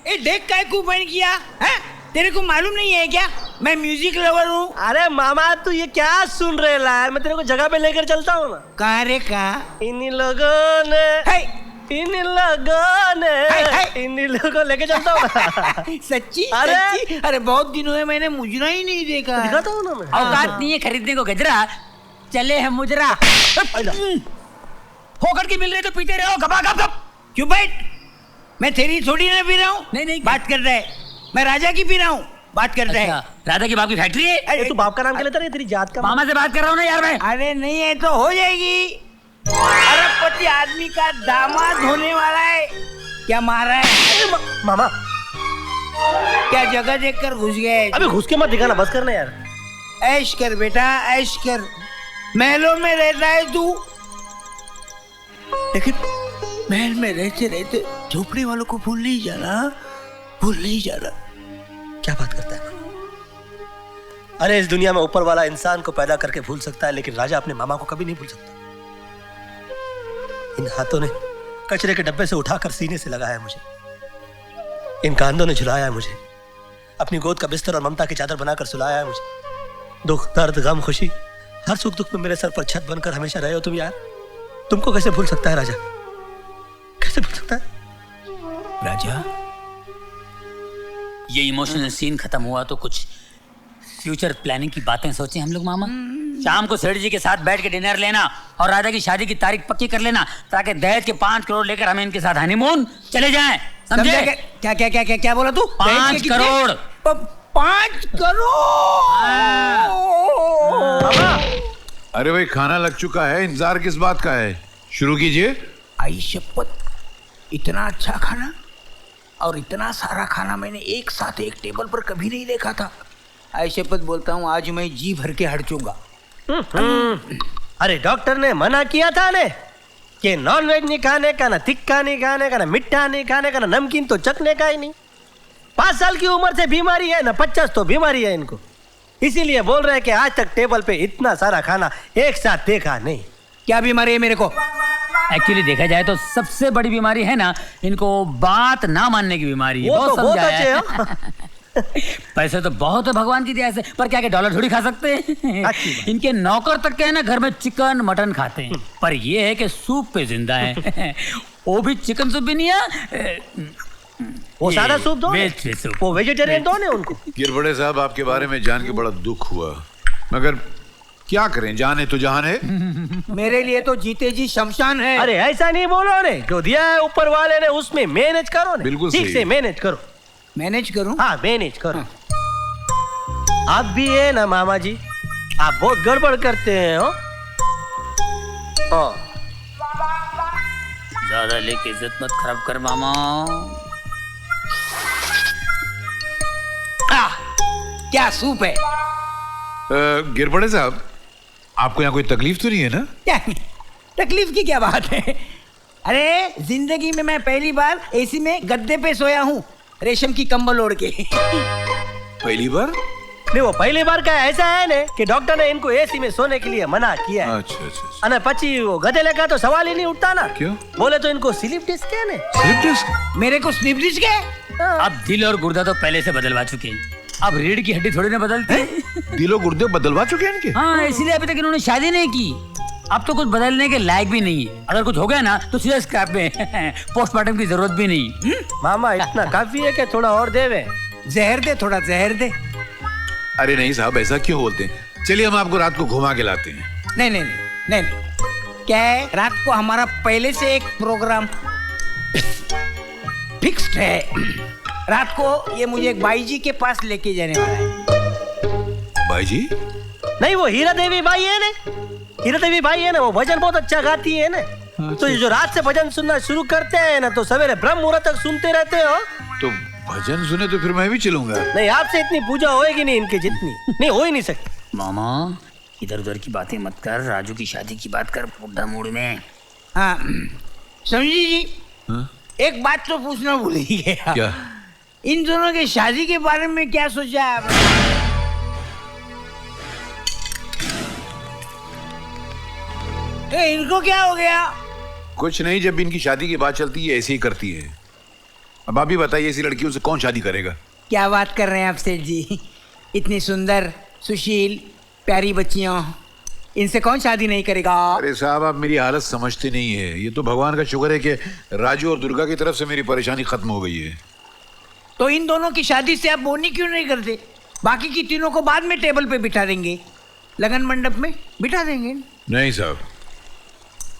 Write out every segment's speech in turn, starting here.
ये देख काय को बन किया है? तेरे को मालूम नहीं है क्या मैं म्यूजिक लवर हूँ? अरे मामा तू ये क्या सुन रहे है? मैं तेरे को जगह पे लेकर चलता हूँ ना। कहाँ रे कहाँ? इन्हीं लोगों को लेके चलता हूँ। सच्ची? अरे सच्ची? अरे बहुत दिन हुए मैंने मुजरा ही नहीं देखा। दिखाता हूँ ना मैं। औकात नहीं है खरीदने को गजरा, चले हैं मुजरा। होकर के मिल रहे तो पीते रहो गबा गब गब। चुप बैठ, मैं तेरी थोड़ी ना पी रहा हूँ। नहीं बात कर रहा है, मैं राजा की पी रहा हूँ। बात कर रहा है। राधा की बाप की फैक्ट्री है। अरे तू बाप का नाम क्या लेता है? तेरी जात का मामा से बात कर रहा हूँ ना यार मैं। अरे नहीं है तो हो जाएगी। अरबपति आदमी का दामाद होने वाला है। क्या मारा है? मामा क्या जगह देखकर घुस गए? अबे घुस के मत दिखाना, बस करना यार। ऐश कर बेटा, ऐश कर। महलों में रहता है तू, लेकिन महल में रहते रहते झोपड़ी वालों को भूल नहीं जाना, भूल नहीं जाना। क्या बात करता है? अरे इस दुनिया में ऊपर वाला इंसान को पैदा करके भूल सकता है, लेकिन राजा अपने मामा को कभी नहीं भूल सकता। इन हाथों ने कचरे के डब्बे से उठाकर सीने से लगाया है मुझे, इन कांधों ने झुलाया है मुझे, अपनी गोद का बिस्तर और ममता की चादर बनाकर सुलाया है मुझे। दुख दर्द गम खुशी हर सुख दुख में मेरे सर पर छत बनकर हमेशा रहे हो तुम यार। तुमको कैसे भूल सकता है राजा? कैसे भूल सकता है राजा? ये इमोशनल सीन खत्म हुआ तो कुछ फ्यूचर प्लानिंग की बातें सोचें हम लोग मामा। शाम को सेठ जी के साथ बैठ के डिनर लेना और राजा की शादी की तारीख पक्की कर लेना, ताकि दहेज के 5 करोड़ लेकर हम इनके साथ हनीमून चले जाएं। समझे? क्या क्या क्या क्या क्या बोला तू? 5 करोड़। 5 करोड़? अरे भाई खाना लग चुका है, इंतजार किस बात का है? शुरू कीजिए। आई शपथ, इतना अच्छा खाना और इतना सारा खाना मैंने एक साथ एक टेबल पर कभी नहीं देखा था। आई शपथ बोलता हूँ आज मैं जी भर के हड़चूंगा। अरे डॉक्टर ने मना किया था ने कि नॉन वेज नहीं खाने का, ना तिक्का नहीं खाने का, ना मिठा नहीं खाने का, ना नमकीन तो चखने का ही नहीं। 5 साल की उम्र से बीमारी है ना 50 तो बीमारी है इनको, इसीलिए बोल रहे हैं कि आज तक टेबल पे इतना सारा खाना एक साथ देखा नहीं। क्या बीमारी है मेरे को? एक्चुअली देखा जाए तो सबसे बड़ी बीमारी है ना इनको बात ना मानने की बीमारी है। वो तो बहुत अच्छे हो। पैसे तो बहुत है भगवान की दया से, पर क्या के डॉलर थोड़ी खा सकते हैं। इनके नौकर तक के है ना घर में चिकन मटन खाते हैं, पर ये है कि सूप पे जिंदा है। वो भी चिकन सूप भी नहीं है, वो सादा सूप दो, वेज सूप। वो वेजिटेरियन दो ने उनको। गिरबड़े साहब आपके बारे में जान के बड़ा दुख हुआ, मगर क्या करें, जाने तो जहान है। मेरे लिए तो जीते जी शमशान है। अरे ऐसा नहीं बोलो ने, जो दिया है ऊपर वाले ने उसमें मैनेज करो ने। बिल्कुल ठीक सही। से मैनेज करो। मैनेज करूं? हाँ मैनेज करो। आप भी है ना मामा जी, आप बहुत गड़बड़ करते हैं हो। ज्यादा लेके इज्जत मत खराब कर मामा। क्या सूप है? गिरबड़े साहब आपको यहाँ कोई तकलीफ तो नहीं है ना? क्या तकलीफ की क्या बात है? अरे जिंदगी में मैं पहली बार एसी में गद्दे पे सोया हूँ, रेशम की कंबल ओढ़ के। पहली बार? नहीं वो पहली बार का ऐसा है ने कि डॉक्टर ने इनको एसी में सोने के लिए मना किया है। अच्छा अच्छा। अने पची वो गधेले का तो सवाल ही नहीं उठता ना। क्यों? बोले तो इनको स्लीप डिस्क है ने। Slip disc? मेरे को स्लीप डिस्क है? अब दिल और गुर्दा तो पहले से बदलवा चुके हैं, अब रीढ़ की हड्डी थोड़ी ना बदलती। दिलो गुर्दे बदलवा चुके हैं इनके? हाँ, इसलिए अभी तक इन्होंने शादी नहीं की। अब तो कुछ बदलने के लायक भी नहीं है, अगर कुछ हो गया ना तो सीधा स्क्रैप में। पोस्टमार्टम की जरूरत भी नहीं। मामा इतना काफी है कि थोड़ा और देवे। जहर दे, थोड़ा जहर दे। अरे नहीं साहब ऐसा क्यों बोलते हैं, चलिए हम आपको रात को घुमा के लाते हैं। नहीं नहीं नहीं नहीं, क्या है रात को हमारा पहले से एक प्रोग्राम फिक्स्ड है। रात को ये मुझे एक बाई जी के पास लेके जाने वाला है। भाई जी? नहीं वो हीरा देवी भाई है ने, हीरा देवी भाई है ना, वो भजन बहुत अच्छा गाती है ना। तो ये जो रात से भजन सुनना शुरू करते हैं ना तो सवेरे ब्रह्म मुहूर्त तक सुनते रहते हो। तो भजन सुने तो फिर मैं भी चलूंगा। नहीं आपसे इतनी पूजा होएगी नहीं इनकी जितनी, नहीं हो ही नहीं सकती। मामा इधर उधर की बातें मत कर, राजू की शादी की बात कर बुढ़ा मूड में। हाँ समझी जी। हाँ? एक बात तो पूछना भूल ही गया। क्या? इन दोनों के शादी के बारे में क्या सोचा है आपने? इनको क्या हो गया? कुछ नहीं, जब इनकी शादी की बात चलती है ऐसे ही करती है। अब आप ही बताइए, ऐसी लड़कियों से कौन शादी करेगा? क्या बात कर रहे हैं आप सेठ जी? इतनी सुंदर, सुशील, प्यारी बच्चियां, इनसे कौन शादी नहीं करेगा? अरे साहब, आप मेरी हालत समझते नहीं है। ये तो भगवान का शुक्र है कि राजू और दुर्गा की तरफ से मेरी परेशानी खत्म हो गई है। तो इन दोनों की शादी से आप बोनी क्यों नहीं करते? बाकी की तीनों को बाद में टेबल पे बिठा देंगे, लगन मंडप में बिठा देंगे। नहीं साहब,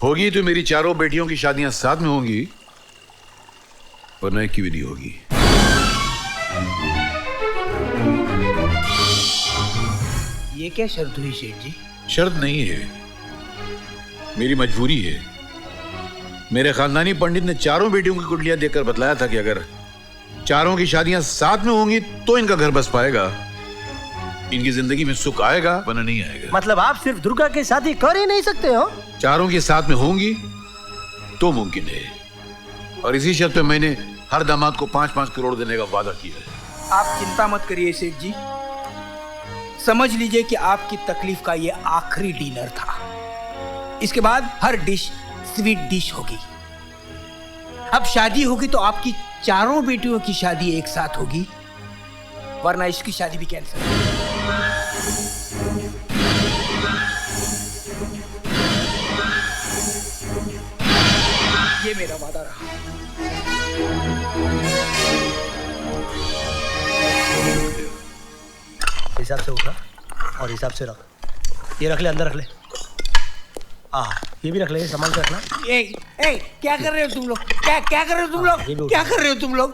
होगी तो मेरी चारों बेटियों की शादियां साथ में होंगी, वरना एक की भी नहीं होगी। ये क्या शर्त हुई सेठ जी? शर्त नहीं है, मेरी मजबूरी है। मेरे खानदानी पंडित ने चारों बेटियों की कुंडलियां देखकर बतलाया था कि अगर चारों की शादियां साथ में होंगी तो इनका घर बस पाएगा, इनकी जिंदगी में सुख आएगा, वरना नहीं आएगा। मतलब आप सिर्फ दुर्गा की शादी कर ही नहीं सकते हो? चारों के साथ में होंगी तो मुमकिन है, और इसी शर्त पे मैंने हर दामाद को 5-5 करोड़ देने का वादा किया है। आप चिंता मत करिए सेठ जी, समझ लीजिए कि आपकी तकलीफ का ये आखिरी डिनर था। इसके बाद हर डिश स्वीट डिश होगी। अब शादी होगी तो आपकी चारों बेटियों की शादी एक साथ होगी, वरना इसकी शादी भी कैंसिल। ये मेरा वादा रहा। हिसाब से उठा और हिसाब से रख। ये रख ले, अंदर रख ले। ये भी रख ले, संभाल के रखना। क्या कर रहे हो तुम लोग? क्या कर रहे हो तुम लोग? क्या कर रहे हो तुम लोग?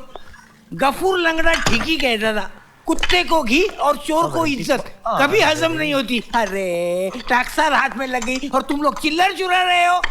गफूर लंगड़ा ठीक ही कहता था, कुत्ते को घी और चोर को इज्जत कभी हजम नहीं होती। अरे टैक्सर हाथ में लग गई और तुम लोग चिल्लर चुरा रहे हो।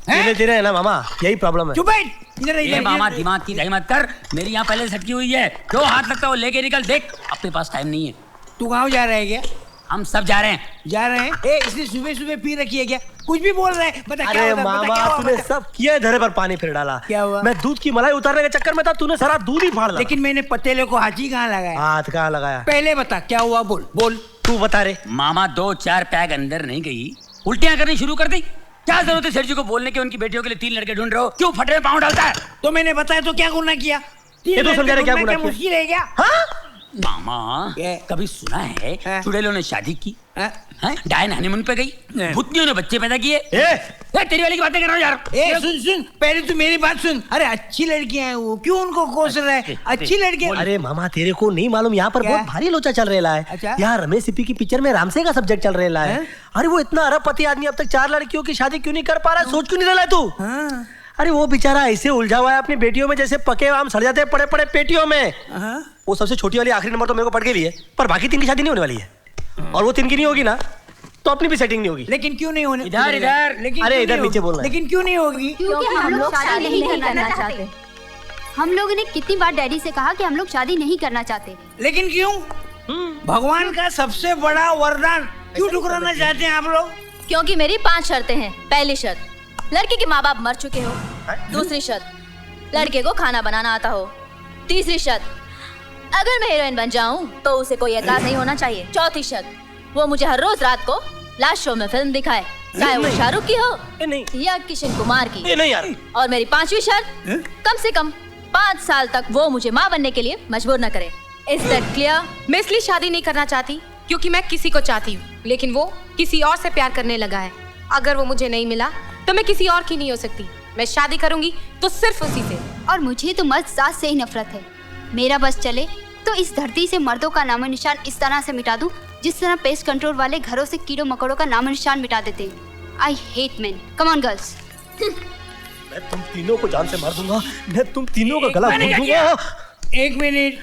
धीरे है ना मामा, यही प्रॉब्लम है। चुप बैठ। ये मामा दिमाग की दही मत कर, मेरी यहाँ पहले से सटकी हुई है। जो हाथ लगता है वो लेके निकल। देख, अपने पास टाइम नहीं है। तू कहाँ जा रहा है? क्या हम सब जा रहे हैं। जा रहे हैं? इसने सुबह सुबह पी रखी है क्या? कुछ भी बोल रहे हैं। बता क्या अरे मामा, तूने सब किया, धरे पर पानी फिर डाला। क्या हुआ? मैं दूध की मलाई उतारने के चक्कर में था, तूने सारा दूध ही फाड़ डाला। लेकिन मैंने पतेले को हाथी कहाँ लगाया? हाथ कहाँ लगाया? पहले बता क्या हुआ? बोल। तू बता रे। मामा 2-4 पैग अंदर नहीं गई, उल्टियां करनी शुरू कर दी। क्या जरूरत है सेठ जी को बोलने की उनकी बेटियों के लिए 3 लड़के ढूंढ रहे हो? क्यों फटे में पाँव डालता है? तो मैंने बताया तो क्या गुनाह किया? ये तो समझा रहे क्या गुनाह किया? मुश्किल है क्या? मामा कभी सुना है चुड़ैलों ने शादी की? डायन हनीमून पे गई, भूतनियों ने बच्चे पैदा किए। तेरी वाली की बातें कर रहा हूँ यार। सुन, पहले तू मेरी बात सुन। अरे अच्छी लड़कियां हैं वो, क्यों उनको कोस रहा है? अच्छी लड़कियां। अरे मामा, तेरे को नहीं मालूम, यहाँ पर बहुत भारी लोचा चल रहा है। अच्छा? यहाँ रमेश सिप्पी की पिक्चर में रामसे का सब्जेक्ट चल रहा है। अरे वो इतना अरबपति आदमी अब तक 4 लड़कियों की शादी क्यों नहीं कर पा रहा है? सोच क्यों नहीं रहा है तू? अरे वो बेचारा ऐसे उलझा हुआ है अपनी बेटियों में जैसे पके आम सड़ जाते हैं पड़े पड़े पेटियों में। वो सबसे छोटी वाली आखिरी नंबर तो मेरे को पड़ गई है, पर बाकी 3 की शादी नहीं होने वाली है। और वो 3 की नहीं होगी ना तो अपनी भी सेटिंग नहीं होगी। लेकिन क्यों नहीं होने? इधर। लेकिन अरे इधर नीचे बोलना। लेकिन क्यों नहीं होगी? क्योंकि हम लोग शादी नहीं करना चाहते। हम लोगों ने कितनी बार डैडी से कहा कि हम लोग शादी नहीं करना चाहते। लेकिन क्यों? भगवान का सबसे बड़ा वरदान क्यों ठुकराना चाहते हैं आप लोग? क्योंकि मेरी 5 शर्तें हैं। पहली शर्त, लड़के के माँ बाप मर चुके हो। दूसरी शर्त, लड़के को खाना बनाना आता हो। तीसरी शर्त, अगर मैं हीरोइन बन जाऊं तो उसे कोई एतराज नहीं होना चाहिए। चौथी शर्त, वो मुझे हर रोज रात को लास्ट शो में फिल्म दिखाए, चाहे वो शाहरुख की हो या किशन कुमार की। नहीं यार। और मेरी 5वीं शर्त, कम से कम 5 साल तक वो मुझे माँ बनने के लिए मजबूर न करे। Is that clear? मैं इसलिए शादी नहीं करना चाहती क्योंकि मैं किसी को चाहती हूँ, लेकिन वो किसी और से प्यार करने लगा है। अगर वो मुझे नहीं मिला तो मैं किसी और की नहीं हो सकती। मैं शादी करूंगी तो सिर्फ उसी से। और मुझे तो मर्द जात से ही नफरत है। मेरा बस चले तो इस धरती से मर्दों का नामो निशान इस तरह से मिटा दूं जिस तरह पेस्ट कंट्रोल वाले घरों से कीड़ों मकोड़ों का नामो निशान मिटा देते हैं। I hate main. Come on girls. मैं तुम तीनों को जान से मार दूंगा। मैं तुम तीनों का गला घोट दूंगा। एक मिनट।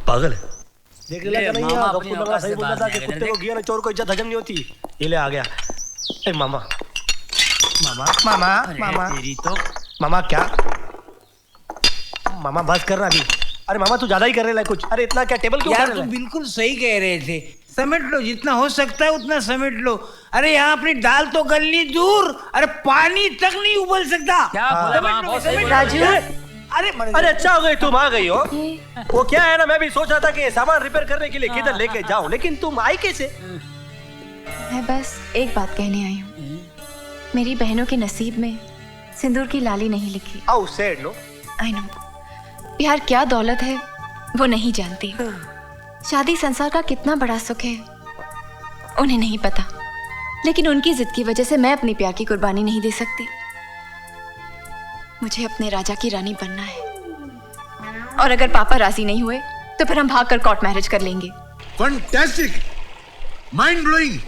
पागल है। देख ले नहीं मामा यार, अपनी गप्पू लगा औकात सही से बोलता बात था कि नहीं कुत्ते करते। को घी और चोर को इज्जत हजम नहीं होती। ये ले आ गया। ए मामा तेरी तो मामा क्या? मामा बस करना अभी। अरे मामा तू ज्यादा ही कर रहे है कुछ। अरे इतना क्या टेबल क्यों यार उठा रहा तुम है? बिल्कुल सही कह रहे थे। समेट लो, जितना हो सकता है उतना समेट लो। अरे यहाँ अपनी दाल तो गलनी दूर, अरे पानी तक नहीं उबल सकता। क्या बोला मामा? बहुत सही बोला। अरे अच्छा हो गई तुम आ गई हो। वो क्या है ना, मैं भी सोच रहा था कि सामान रिपेयर करने के लिए किधर लेके जाऊं, लेकिन तुम आई कैसे? मैं बस एक बात कहने आई हूँ। मेरी बहनों के नसीब में सिंदूर की लाली नहीं लिखी। How sad no. I know. प्यार क्या दौलत है वो नहीं जानती। शादी संसार का कितना बड़ा सुख है उन्हें नहीं पता, लेकिन उनकी जिद की वजह से मैं अपने प्यार की कुर्बानी नहीं दे सकती। मुझे अपने राजा की रानी बनना है, और अगर पापा राजी नहीं हुए तो फिर हम भागकर कोर्ट मैरिज कर लेंगे। Fantastic, mind blowing.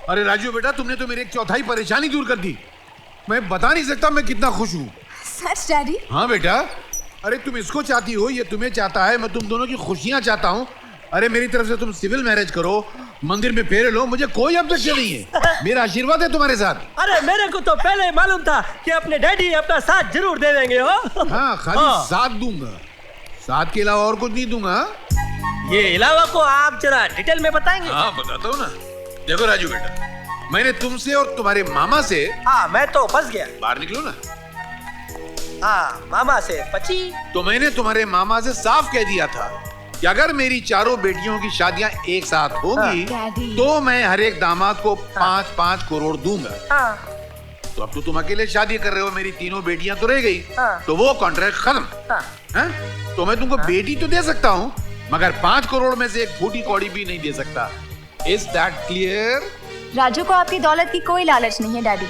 अरे राजू बेटा, तुमने तो मेरी एक चौथाई परेशानी दूर कर दी। मैं बता नहीं सकता मैं कितना खुश हूँ। सच डैडी? हाँ बेटा, अरे तुम इसको चाहती हो, ये तुम्हें चाहता है, मैं तुम दोनों की खुशियां चाहता हूँ। अरे मेरी तरफ से तुम सिविल मैरिज करो, मंदिर में फेरे लो, मुझे कोई ऑब्जेक्शन नहीं है। मेरा आशीर्वाद है तुम्हारे साथ। अरे मेरे को तो पहले ही मालूम था कि अपने डैडी अपना साथ जरूर दे देंगे हो। हाँ, खाली हाँ। साथ दूंगा, साथ के अलावा और कुछ नहीं दूंगा। ये अलावा को आप जरा डिटेल में बताएंगे? हाँ बताता हूँ ना। देखो राजू बेटा, मैंने तुमसे और तुम्हारे मामा से, हाँ मैं तो फंस गया। बाहर निकलो ना। हाँ मामा से पची। तो मैंने तुम्हारे मामा से साफ कह दिया था कि अगर मेरी चारों बेटियों की शादियां एक साथ होंगी डैडी। तो मैं हर एक दामाद को 5-5 करोड़ दूंगा। हाँ। तो अब तो तुम अकेले शादी कर रहे हो, मेरी तीनों बेटियां तो रह गई। हाँ। तो वो कॉन्ट्रैक्ट खत्म। हाँ। हैं? तो मैं तुमको बेटी तो दे सकता हूँ, मगर 5 करोड़ में से एक फूटी कौड़ी भी नहीं दे सकता। Is that clear? राजू को आपकी दौलत की कोई लालच नहीं है डैडी।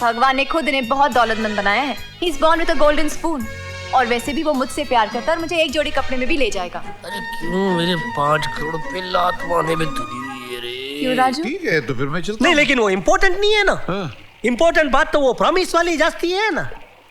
भगवान ने खुद इन्हें बहुत दौलतमंद बनाया है। He is born with a golden spoon. और वैसे भी वो मुझसे प्यार करता है और मुझे एक जोड़ी कपड़े में भी ले जाएगा। अरे क्यों मेरे 5 करोड़ पे लात मारने में तुली हुई है रे? क्यों राजू? ठीक है, तो फिर मैं चलता नहीं हूँ। लेकिन वो इम्पोर्टेंट नहीं है ना। हाँ। इम्पोर्टेंट बात तो वो प्रॉमिस वाली जाती है ना।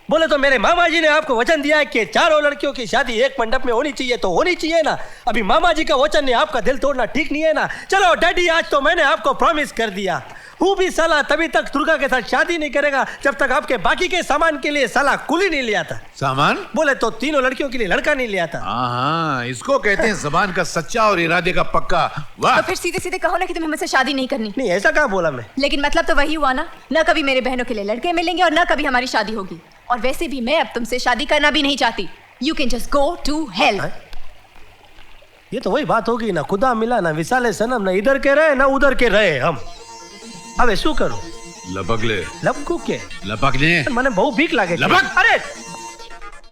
बोले तो मेरे मामा जी ने आपको वचन दिया है कि चारों लड़कियों की शादी एक मंडप में होनी चाहिए, तो होनी चाहिए ना। अभी मामा जी का वचन ने आपका दिल तोड़ना ठीक नहीं है ना। चलो डैडी, आज तो मैंने आपको प्रॉमिस कर दिया। हूँ भी साला तभी तक दुर्गा के साथ शादी नहीं करेगा जब तक आपके बाकी के सामान के लिए साला कुली नहीं लिया था। सामान? बोले तो तीनों लड़कियों के लिए लड़का नहीं लिया था। हाँ, इसको कहते हैं जबान का सच्चा और इरादे का पक्का। वाह। तो फिर सीधे सीधे कहो ना कि तुम्हें मुझसे शादी नहीं करनी। नहीं ऐसा कहाँ बोला मैं। लेकिन मतलब तो वही हुआ ना, न कभी मेरे बहनों के लिए लड़के मिलेंगे और न कभी हमारी शादी होगी। और वैसे भी मैं अब तुमसे शादी करना भी नहीं चाहती। You can just go to hell. ये तो वही बात होगी ना, खुदा मिला ना विशाले सनम, ना इधर के रहे ना उधर के रहे हम। હવે શું કરું? લપક લે. લપકું કે લપક ને. મને બહુ બીક લાગે છે. લપક. અરે